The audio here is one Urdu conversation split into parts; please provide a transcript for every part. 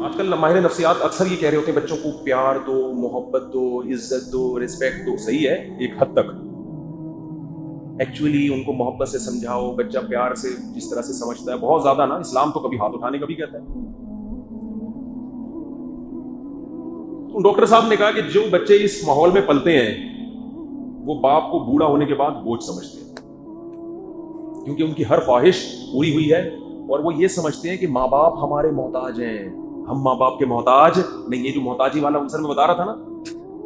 آج کل ماہر نفسیات اکثر یہ کہہ رہے ہوتے ہیں بچوں کو پیار دو، محبت دو، عزت دو، رسپیکٹ دو. صحیح ہے ایک حد تک. ایکچولی ان کو محبت سے سمجھاؤ. بچہ پیار سے جس طرح سے سمجھتا ہے بہت زیادہ نا، اسلام تو کبھی ہاتھ اٹھانے کا بھی کہتا ہے. ڈاکٹر صاحب نے کہا کہ جو بچے اس ماحول میں پلتے ہیں وہ باپ کو بوڑھا ہونے کے بعد بوجھ سمجھتے ہیں، کیونکہ ان کی ہر خواہش پوری ہوئی ہے اور وہ یہ سمجھتے ہیں کہ ماں باپ ہمارے محتاج ہیں، ہم ماں باپ کے محتاج نہیں. یہ جو محتاجی والا عنصر میں بتا رہا تھا نا،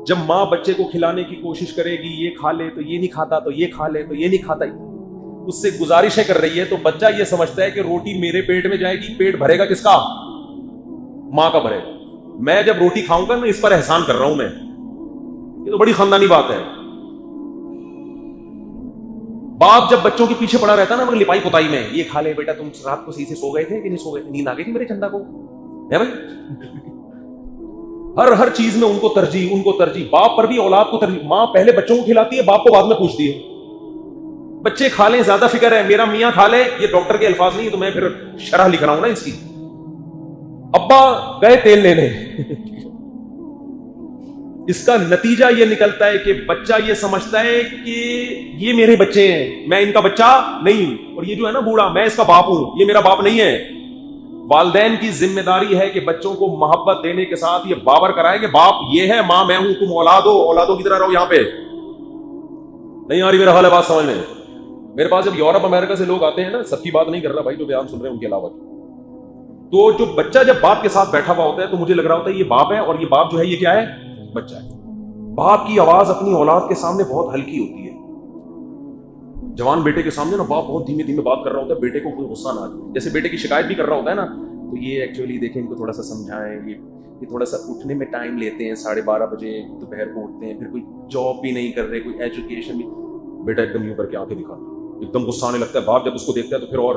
جب ماں بچے کو کھلانے کی کوشش کرے گی، یہ کھا لے تو یہ نہیں کھاتا، تو یہ کھا لے تو یہ نہیں کھاتا، اس سے گزارشیں کر رہی ہے، تو بچہ یہ سمجھتا ہے کہ روٹی میرے پیٹ میں جائے گی، پیٹ بھرے گا کس کا؟ ماں کا بھرے گا. میں جب روٹی کھاؤں گا میں اس پر احسان کر رہا ہوں. میں یہ تو بڑی خاندانی بات ہے. باپ جب بچوں کے پیچھے پڑا رہتا ہے نا مگر لپائی پتائی میں، یہ کھا لے بیٹا، تم رات کو صحیح سے سو گئے تھے کہ نہیں سو گئے تھے، نیند آ گئی تھی میرے چندہ کو، ہے بھائی. ہر چیز میں ان کو ترجیح. باپ پر بھی اولاد کو ترجیح. ماں پہلے بچوں کو کھلاتی ہے، باپ کو بعد میں پوچھتی ہے. بچے کھا لیں زیادہ فکر ہے، میرا میاں کھا لے. یہ ڈاکٹر کے الفاظ نہیں، تو میں پھر شرح لکھ رہا ہوں نا اس کی. ابا گئے تیل لینے. اس کا نتیجہ یہ نکلتا ہے کہ بچہ یہ سمجھتا ہے کہ یہ میرے بچے ہیں، میں ان کا بچہ نہیں ہوں. اور یہ جو ہے نا بوڑھا، میں اس کا باپ ہوں، یہ میرا باپ نہیں ہے. والدین کی ذمہ داری ہے کہ بچوں کو محبت دینے کے ساتھ یہ باور کرائے کہ باپ یہ ہے، ماں میں ہوں، تم اولاد ہو، اولادوں کی طرح رہو. یہاں پہ نہیں آ رہی میرا حال ہے بات سمجھ میں؟ میرے پاس جب یورپ امریکہ سے لوگ آتے ہیں نا، سب کی بات نہیں کر رہا بھائی، جو بیان سن رہے ہیں ان کے علاوہ، تو جو بچہ جب باپ کے ساتھ بیٹھا ہوا ہوتا ہے تو مجھے لگ رہا ہوتا ہے یہ باپ ہے، اور یہ باپ جو ہے یہ کیا ہے؟ بچہ ہے. باپ کی آواز اپنی اولاد کے سامنے بہت ہلکی ہوتی ہے. جوان بیٹے کے سامنے نا باپ بہت دھیمے دھیمے بات کر رہا ہوتا ہے، بیٹے کو کوئی غصہ نہ آ جائے. جیسے بیٹے کی شکایت بھی کر رہا ہوتا ہے نا، تو یہ ایکچولی دیکھیں ان کو تھوڑا سا سمجھائیں، یہ تھوڑا سا اٹھنے میں ٹائم لیتے ہیں، 12:30 بجے دوپہر کو اٹھتے ہیں، پھر کوئی جاب بھی نہیں کر رہے، کوئی ایجوکیشن بھی. بیٹا ایک دم یوں کر کے آنکھیں دکھا، ایک دم غصہ آنے لگتا ہے. باپ جب اس کو دیکھتا ہے تو پھر اور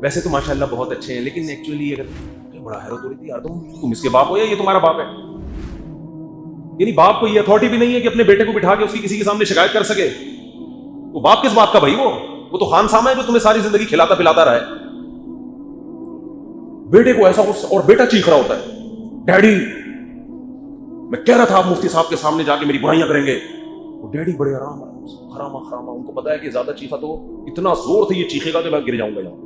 ویسے تو ماشاءاللہ بہت اچھے ہیں، لیکن ایکچولی اگر بڑا حیرت ہو رہی تھی یار، تم اس کے باپ ہو یا یہ تمہارا باپ ہے؟ یعنی باپ کو یہ اتھارٹی بھی نہیں ہے کہ اپنے بیٹے کو بٹھا کے اس کی کسی کے سامنے شکایت کر سکے. وہ باپ کس بات کا بھائی؟ وہ تو خان سامہ ہے جو تمہیں ساری زندگی کھلاتا پلاتا رہا ہے. بیٹے کو ایسا غصہ، اور بیٹا چیخ رہا ہوتا ہے، ڈیڈی میں کہہ رہا تھا آپ مفتی صاحب کے سامنے جا کے میری برائیاں کریں گے. وہ ڈیڈی بڑے آرام خرامہ، ان کو پتا ہے کہ زیادہ چیخا تو اتنا زور سے یہ چیخے گا کہ میں گر جاؤں گا یہاں.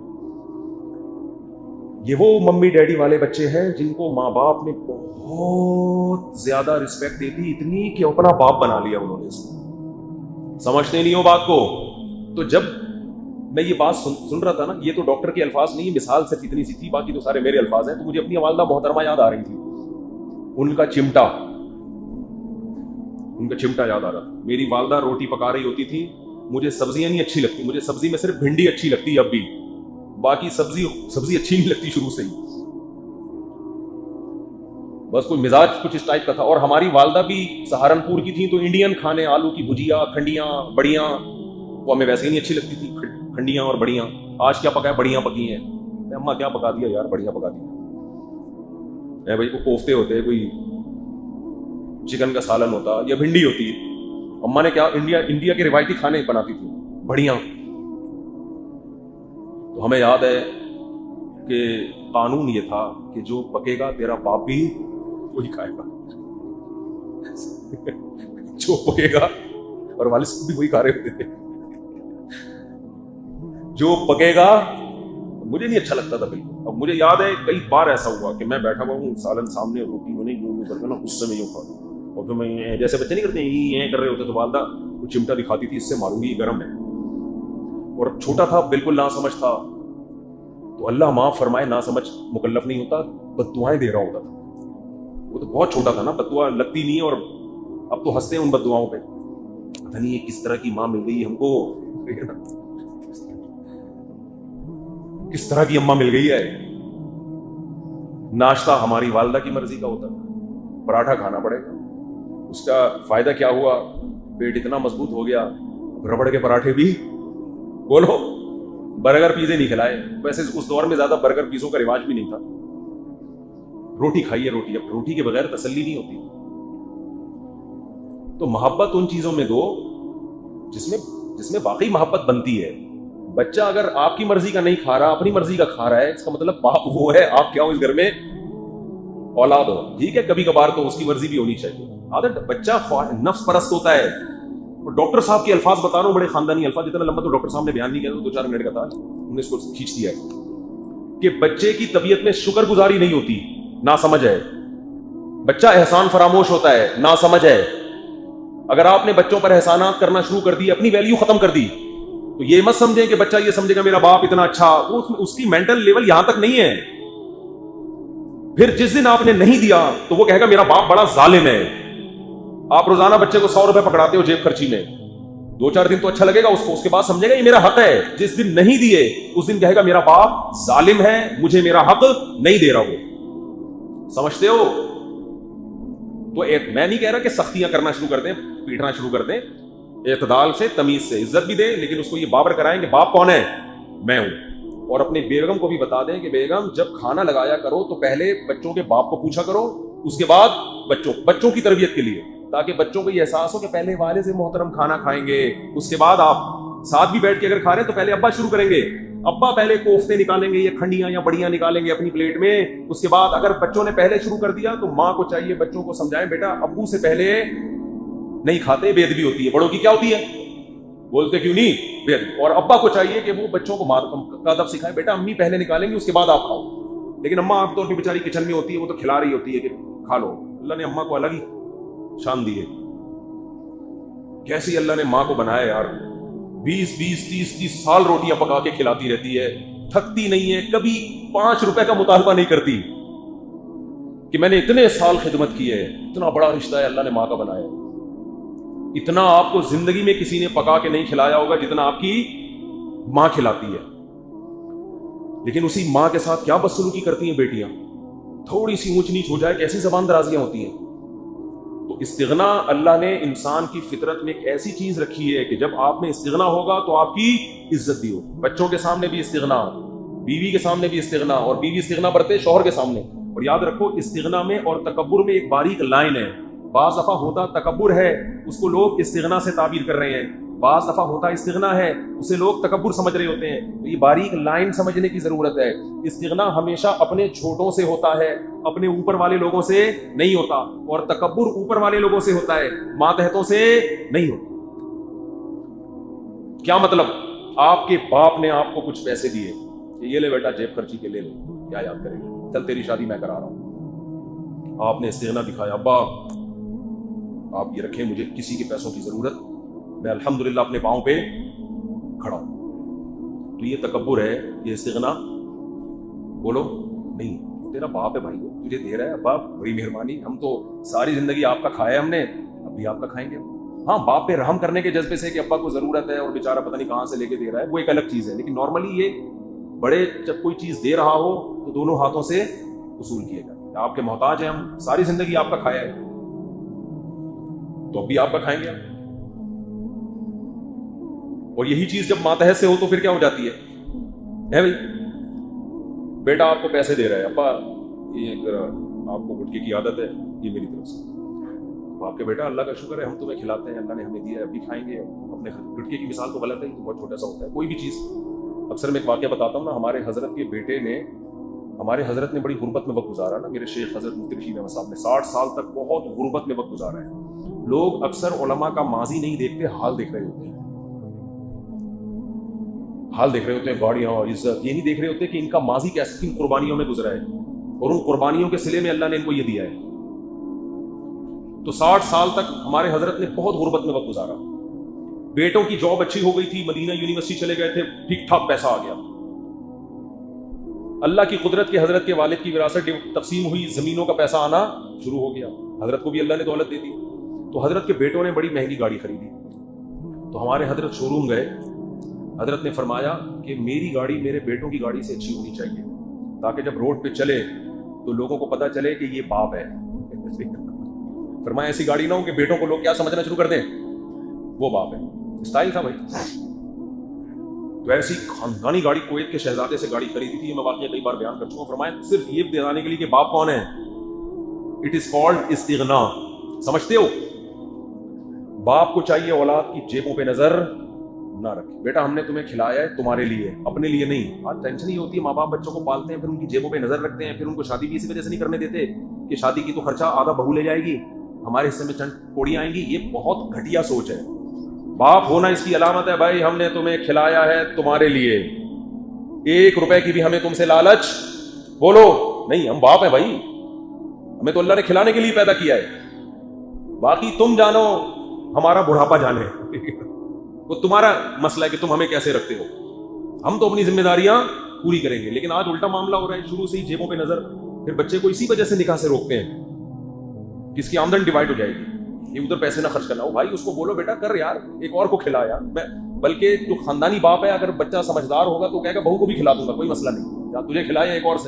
یہ وہ ممی ڈیڈی والے بچے ہیں جن کو ماں باپ نے بہت زیادہ رسپیکٹ دی تھی، اتنی کہ اپنا باپ بنا لیا انہوں نے اس کو. سمجھتے نہیں ہو بات کو. تو جب میں یہ بات سن رہا تھا نا، یہ تو ڈاکٹر کے الفاظ نہیں، مثال صرف اتنی سی تھی، باقی تو سارے میرے الفاظ ہیں. تو مجھے اپنی والدہ محترمہ یاد آ رہی تھی، ان کا چمٹا یاد آ رہا تھا. میری والدہ روٹی پکا رہی ہوتی تھی، مجھے سبزیاں نہیں اچھی لگتی، مجھے سبزی میں صرف بھنڈی اچھی لگتی اب بھی، باقی سبزی اچھی نہیں لگتی شروع سے ہی. بس کوئی مزاج کچھ اس ٹائپ کا تھا. اور ہماری والدہ بھی سہارنپور کی تھیں، تو انڈین کھانے، آلو کی بھجیا، کھنڈیاں، بڑیاں، وہ ہمیں ویسے ہی نہیں اچھی لگتی تھی. کھنڈیاں اور بڑیاں. آج کیا پکا ہے؟ بڑیاں پکی ہیں. اماں کیا پکا دیا یار؟ بڑیاں پکا دی ہے بھائی. کوئی کوفتے ہوتے، کوئی چکن کا سالن ہوتا یا بھنڈی ہوتی. اماں نے کیا انڈیا کے روایتی کھانے بناتی تھی، بڑیاں. تو ہمیں یاد ہے کہ قانون یہ تھا کہ جو پکے گا تیرا باپ بھی وہی کھائے گا. جو پکے گا، اور والد صاحب بھی وہی کھا رہے ہوتے تھے. جو پکے گا، مجھے نہیں اچھا لگتا تھا بالکل. اب مجھے یاد ہے کئی بار ایسا ہوا کہ میں بیٹھا ہوا ہوں، سالن سامنے، روٹی میں نہیں یوں کر کے نا غصے میں یوں کھا دوں، اور پھر میں جیسے بچے نہیں کرتے یہ کر رہے ہوتے، تو والدہ وہ چمٹا دکھاتی تھی، اس سے ماروں گی، یہ گرم ہے. اور چھوٹا تھا، بالکل ناسمجھ تھا. تو اللہ معاف فرمائے، ناسمجھ مکلف نہیں ہوتا، بد دعائیں دے رہا ہوتا تھا. وہ تو بہت چھوٹا تھا نا، بد دعا لگتی نہیں ہے. اور اب تو ہنستے ہیں ان بد دعاؤں پہ. پتہ نہیں یہ کس طرح کی ماں مل گئی ہم کو، کس طرح کی اماں مل گئی ہے. ناشتہ ہماری والدہ کی مرضی کا ہوتا ہے، پراٹھا کھانا پڑے گا. اس کا فائدہ کیا ہوا؟ پیٹ اتنا مضبوط ہو گیا، ربڑ کے پراٹھے بھی بولو، برگر پیزے نہیں کھلائے. ویسے اس دور میں زیادہ برگر پیزوں کا رواج بھی نہیں تھا. روٹی کھائیے، روٹی. اب روٹی کے بغیر تسلی نہیں ہوتی. تو محبت ان چیزوں میں دو جس میں واقعی محبت بنتی ہے. بچہ اگر آپ کی مرضی کا نہیں کھا رہا، اپنی مرضی کا کھا رہا ہے، اس کا مطلب باپ وہ ہے، آپ کیا ہو اس گھر میں؟ اولاد ہو ٹھیک ہے, کبھی کبھار تو اس کی مرضی بھی ہونی چاہیے. عادت بچہ نفس پرست ہوتا ہے. اور ڈاکٹر صاحب کے الفاظ بتا رہا ہوں, بڑے خاندانی الفاظ, جتنا لمبا تو ڈاکٹر صاحب نے بیان نہیں کیا, تو 2-4 منٹ کا تھا, انہوں نے اس کو کھینچ دیا ہے کہ بچے کی طبیعت میں شکر گزاری نہیں ہوتی, ناسمجھ ہے. بچہ احسان فراموش ہوتا ہے, ناسمجھ ہے. اگر آپ نے بچوں پر احسانات کرنا شروع کر دی, اپنی ویلیو ختم کر دی, تو یہ مت سمجھیں کہ بچہ یہ سمجھے گا میرا باپ اتنا اچھا, اس کی مینٹل لیول یہاں تک نہیں ہے. پھر جس دن آپ نے نہیں دیا تو وہ کہے گا میرا باپ بڑا ظالم ہے. آپ روزانہ بچے کو 100 روپے پکڑاتے ہو جیب خرچی میں, 2-4 دن تو اچھا لگے گا اس کو, اس کے بعد سمجھے گا یہ میرا حق ہے. جس دن نہیں دیے اس دن کہے گا میرا باپ ظالم ہے, مجھے میرا حق نہیں دے رہا. وہ سمجھتے ہو؟ تو میں نہیں کہہ رہا کہ سختیاں کرنا شروع کر دیں, پیٹنا شروع کر دیں, اعتدال سے, تمیز سے, عزت بھی دیں, لیکن اس کو یہ بابر کرائیں کہ باپ کون ہے, میں ہوں. اور اپنی بیگم کو بھی بتا دیں کہ بیگم جب کھانا لگایا کرو تو پہلے بچوں کے باپ کو پوچھا کرو, اس کے بعد بچوں کی تربیت کے لیے, تاکہ بچوں کو یہ احساس ہو کہ پہلے والد سے محترم کھانا کھائیں گے, اس کے بعد آپ ساتھ بھی بیٹھ کے اگر کھا رہے ہیں تو پہلے ابا شروع کریں گے, ابا پہلے کوفتے نکالیں گے یا کھنڈیاں یا بڑیاں نکالیں گے اپنی پلیٹ میں. اس کے بعد اگر بچوں نے پہلے شروع کر دیا تو ماں کو چاہیے بچوں کو سمجھائیں بیٹا ابو سے پہلے نہیں کھاتے, بے ادبی ہوتی ہے. بڑوں کی کیا ہوتی ہے, بولتے کیوں نہیں, بے ادبی. اور ابا کو چاہیے کہ وہ بچوں کو کا ادب سکھائے, بیٹا امی پہلے نکالیں گی اس کے بعد آپ کھاؤ. لیکن اماں عام طور پہ بیچاری کچن میں ہوتی ہے, وہ تو کھلا رہی ہوتی ہے کہ کھا لو. اللہ نے اماں کو الگ ہی شان دی ہے. کیسی اللہ نے ماں کو بنایا یار, 20-30 سال روٹیاں پکا کے کھلاتی رہتی ہے, تھکتی نہیں ہے, کبھی 5 روپے کا مطالبہ نہیں کرتی کہ میں نے اتنے سال خدمت کی ہے. اتنا بڑا رشتہ ہے اللہ نے ماں کا بنایا. اتنا آپ کو زندگی میں کسی نے پکا کے نہیں کھلایا ہوگا جتنا آپ کی ماں کھلاتی ہے. لیکن اسی ماں کے ساتھ کیا بدسلوکی کرتی ہیں بیٹیاں, تھوڑی سی اونچ نیچ ہو جائے کیسی زبان درازیاں ہوتی ہیں. تو استغنا اللہ نے انسان کی فطرت میں ایک ایسی چیز رکھی ہے کہ جب آپ میں استغنا ہوگا تو آپ کی عزت بھی ہو. بچوں کے سامنے بھی استغنا, بیوی کے سامنے بھی استغنا, اور بیوی استغنا برتے شوہر کے سامنے. اور یاد رکھو استغنا میں اور تکبر میں ایک باریک لائن ہے. بعض دفعہ ہوتا تکبر ہے, اس کو لوگ استغنا سے تعبیر کر رہے ہیں. بعض دفعہ ہوتا استغنا ہے, اسے لوگ تکبر سمجھ رہے ہوتے ہیں. تو یہ باریک لائن سمجھنے کی ضرورت ہے. استغنا ہمیشہ اپنے چھوٹوں سے ہوتا ہے, اپنے اوپر والے لوگوں سے نہیں ہوتا. اور تکبر اوپر والے لوگوں سے ہوتا ہے, ماتحتوں سے نہیں ہوتا. کیا مطلب؟ آپ کے باپ نے آپ کو کچھ پیسے دیے کہ یہ لے بیٹا جیب خرچی کے لے لے, کیا یاد کریں گے, چل تیری شادی میں کرا رہا ہوں. آپ نے استغنا دکھایا, ابا آپ یہ رکھیں, مجھے کسی کے پیسوں کی ضرورت, میں الحمدللہ اپنے پاؤں پہ کھڑا ہوں. تو یہ تکبر ہے, یہ استغنا بولو نہیں. تیرا باپ ہے بھائی, تجھے دے رہا ہے, ابا بڑی مہربانی, ہم تو ساری زندگی آپ کا کھایا ہم نے, اب بھی آپ کا کھائیں گے. ہاں باپ پہ رحم کرنے کے جذبے سے کہ ابا کو ضرورت ہے اور بیچارہ پتہ نہیں کہاں سے لے کے دے رہا ہے, وہ ایک الگ چیز ہے. لیکن نارملی یہ بڑے جب کوئی چیز دے رہا ہو تو دونوں ہاتھوں سے وصول کیے گا. آپ کے محتاج ہیں, ہم ساری زندگی آپ کا کھایا ہے تو اب بھی آپ کا کھائیں گے. اور یہی چیز جب ماتحت سے ہو تو پھر کیا ہو جاتی ہے بھائی, بیٹا آپ کو پیسے دے رہا ہے, ابا یہ آپ کو گٹکے کی عادت ہے, یہ میری طرف سے. آپ کے بیٹا اللہ کا شکر ہے ہم تمہیں کھلاتے ہیں, اللہ نے ہمیں دیا ہے, اب بھی کھائیں گے. اپنے گٹکے کی مثال تو غلط ہے, تو بہت چھوٹا سا ہوتا ہے کوئی بھی چیز. اکثر میں ایک واقعہ بتاتا ہوں نا, ہمارے حضرت کے بیٹے نے, ہمارے حضرت نے بڑی غربت میں وقت گزارا نا. میرے شیخ حضرت مفتی رشید احمد صاحب نے 60 سال تک بہت غربت میں وقت گزارا ہے. لوگ اکثر علماء کا ماضی نہیں دیکھتے, حال دیکھ رہے ہوتے ہیں. حال دیکھ رہے ہوتے ہیں, گاڑیاں اور عزت, یہ نہیں دیکھ رہے ہوتے کہ ان کا ماضی کیسے کن قربانیوں میں گزرا ہے, اور ان قربانیوں کے صلے میں اللہ نے ان کو یہ دیا ہے. تو 60 سال تک ہمارے حضرت نے بہت غربت میں وقت گزارا. بیٹوں کی جاب اچھی ہو گئی تھی, مدینہ یونیورسٹی چلے گئے تھے, ٹھیک ٹھاک پیسہ آ گیا. اللہ کی قدرت کے حضرت کے والد کی وراثت تقسیم ہوئی, زمینوں کا پیسہ آنا شروع ہو گیا. حضرت کو بھی اللہ نے دولت دے دی. تو حضرت کے بیٹوں نے بڑی مہنگی گاڑی خریدی. تو ہمارے حضرت شو روم گئے. حضرت نے فرمایا کہ میری گاڑی میرے بیٹوں کی گاڑی سے اچھی ہونی چاہیے, تاکہ جب روڈ پہ چلے تو لوگوں کو پتا چلے کہ یہ باپ ہے. فرمایا ایسی گاڑی نہ ہو کہ بیٹوں کو لوگ کیا سمجھنا شروع کر دیں, وہ باپ ہے. اسٹائل تھا بھائی. تو ایسی خاندانی گاڑی کویت کے شہزادے سے گاڑی خریدی تھی, میں واقعہ کئی بار بیان کر چکا ہوں. فرمایا صرف یہ بتانے کے لیے کہ باپ کون ہے, اٹ از کالڈ استغنا. سمجھتے ہو؟ باپ کو چاہیے اولاد کی جیبوں پہ نظر نہ رکھے. بیٹا ہم نے تمہیں کھلایا ہے تمہارے لیے, اپنے لیے نہیں. آج ٹینشن ہی ہوتی ہے, ماں باپ بچوں کو پالتے ہیں, پھر ان کی جیبوں پہ نظر رکھتے ہیں, پھر ان کو شادی بھی اسی وجہ سے نہیں کرنے دیتے کہ شادی کی تو خرچہ آدھا بہو لے جائے گی, ہمارے حصے میں چند کوڑیاں آئیں گی. یہ بہت گھٹیا سوچ ہے. باپ ہونا اس کی علامت ہے بھائی, ہم نے تمہیں کھلایا ہے تمہارے لیے, 1 روپے کی بھی ہمیں تم سے لالچ بولو نہیں. ہم باپ ہیں بھائی, ہمیں تو اللہ نے کھلانے کے لیے پیدا کیا ہے. باقی تم جانو, ہمارا بڑھاپا جانے, وہ تمہارا مسئلہ ہے کہ تم ہمیں کیسے رکھتے ہو. ہم تو اپنی ذمہ داریاں پوری کریں گے. لیکن آج الٹا معاملہ ہو رہا ہے, شروع سے ہی جیبوں پہ نظر, پھر بچے کو اسی وجہ سے نکاح سے روکتے ہیں کہ اس کی آمدن ڈیوائڈ ہو جائے گی, یہ ادھر پیسے نہ خرچ کرنا ہو. بھائی اس کو بولو بیٹا کر یار, ایک اور کو کھلا یار. بلکہ جو خاندانی باپ ہے, اگر بچہ سمجھدار ہوگا تو کہے گا بہو کو بھی کھلا دوں گا, کوئی مسئلہ نہیں, یا تجھے کھلایا ایک اور سے.